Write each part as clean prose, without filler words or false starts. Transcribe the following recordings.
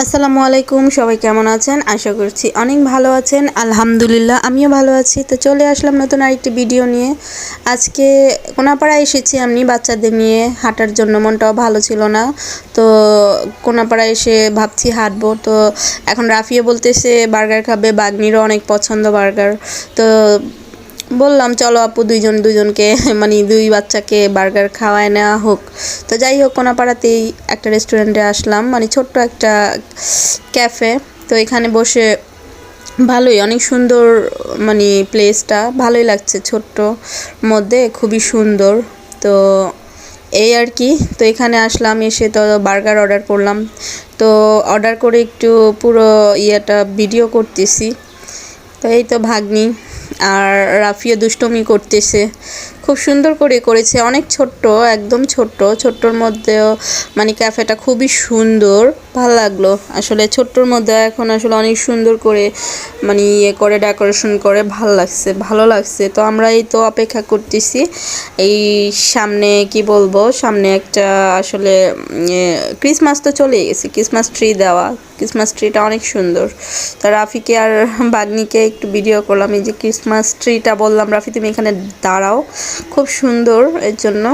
আসসালামু আলাইকুম, সবাই কেমন আছেন? আশা করছি অনেক ভালো আছেন। আলহামদুলিল্লাহ আমিও ভালো আছি। তো চলে আসলাম নতুন আরেকটি ভিডিও নিয়ে। আজকে কোনাপাড়ায় এসেছি আমি বাচ্চাদের নিয়ে হাঁটার জন্য, মনটাও ভালো ছিল না। তো কোনাপাড়ায় এসে ভাবছি হাঁটবো। তো এখন রাফিয়া বলতেছে বার্গার খাবে, বাগনিরও অনেক পছন্দ বার্গার। তো বললাম চলো আপু দুজনকে মানে দুই বাচ্চাকে বার্গার খাওয়ায় নেওয়া হোক। তো যাই হোক, কোনাপাড়াতেই একটা রেস্টুরেন্টে আসলাম, মানে ছোট্ট একটা ক্যাফে। তো এখানে বসে ভালোই, অনেক সুন্দর, মানে প্লেসটা ভালোই লাগছে, ছোট্ট মধ্যে খুবই সুন্দর। তো এই আর কি। তো এখানে আসলাম, এসে তো বার্গার অর্ডার করলাম। তো অর্ডার করে একটু পুরো ইয়েটা ভিডিও করতেছি। তো এই তো ভাগ্নি আর রাফিয়া দুষ্টমি করতেছে, খুব সুন্দর করে করেছে, অনেক ছোট্ট, একদম ছোট্টর মধ্যেও মানে ক্যাফেটা খুবই সুন্দর, ভালো লাগলো আসলে। ছোট্টর মধ্যে এখন আসলে অনেক সুন্দর করে মানে ইয়ে করে ডেকোরেশন করে ভালো লাগছে। তো আমরা এই তো অপেক্ষা করতেছি। এই সামনে কি বলবো, সামনে একটা আসলে ক্রিসমাস তো চলে গেছে, ক্রিসমাস ট্রি দেওয়া, ক্রিসমাস ট্রিটা অনেক সুন্দর। তো রাফিকে আর বাগনিকে একটু ভিডিও করলাম। এই যে ক্রিসমাস ট্রিটা বললাম রাফি তুমি এখানে দাঁড়াও, খুব সুন্দর, এর জন্য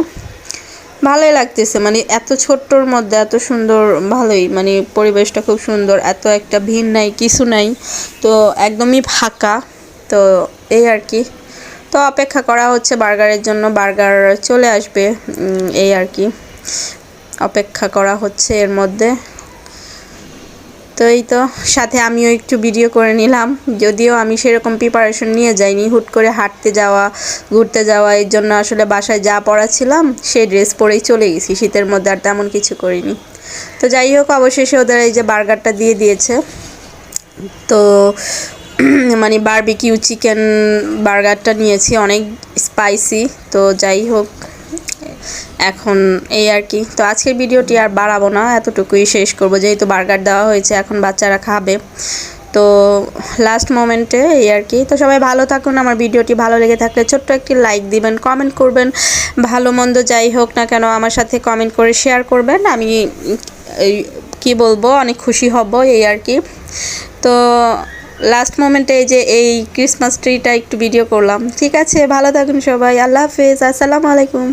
ভালোই লাগতেছে। মানে এত ছোট্টর মধ্যে এত সুন্দর, ভালোই, মানে পরিবেশটা খুব সুন্দর, এত একটা ভিড় নাই, কিছু নাই, তো একদমই ফাঁকা। তো এই আর কি। তো অপেক্ষা করা হচ্ছে বার্গারের জন্য, বার্গার চলে আসবে, এই আর কি, অপেক্ষা করা হচ্ছে এর মধ্যে। তো এই তো সাথে আমিও একটু ভিডিও করে নিলাম, যদিও আমি সেরকম প্রিপারেশন নিয়ে যাইনি, হুট করে হাঁটতে যাওয়া, ঘুরতে যাওয়া, এর জন্য আসলে বাসায় যা পরা ছিলাম সেই ড্রেস পরেই চলে গেছি, শীতের মধ্যে আর তেমন কিছু করিনি। তো যাই হোক, অবশেষে ওদের এই যে বার্গারটা দিয়ে দিয়েছে। তো মানে বারবিকিউ চিকেন বার্গারটা নিয়েছি, অনেক স্পাইসি। তো যাই হোক, এখন এই আর কি। তো আজকের ভিডিওটি আর বাড়াবো না, এতটুকুই শেষ করব, যেহেতু বার্গার দেওয়া হয়েছে, এখন বাচ্চারা খাবে। তো লাস্ট মোমেন্টে এই আর কি। তো সবাই ভালো থাকুন। আমার ভিডিওটি ভালো লেগে থাকলে ছোট্ট একটি লাইক দিবেন, কমেন্ট করবেন, ভালো মন্দ যাই হোক না কেন আমার সাথে কমেন্ট করে শেয়ার করবেন, আমি কি বলবো, অনেক খুশি হব, এই আর কি। তো লাস্ট মোমেন্টে এই যে এই ক্রিসমাস ট্রিটা একটু ভিডিও করলাম। ঠিক আছে, ভালো থাকুন সবাই, আল্লাহ হাফেজ, আসসালামু আলাইকুম।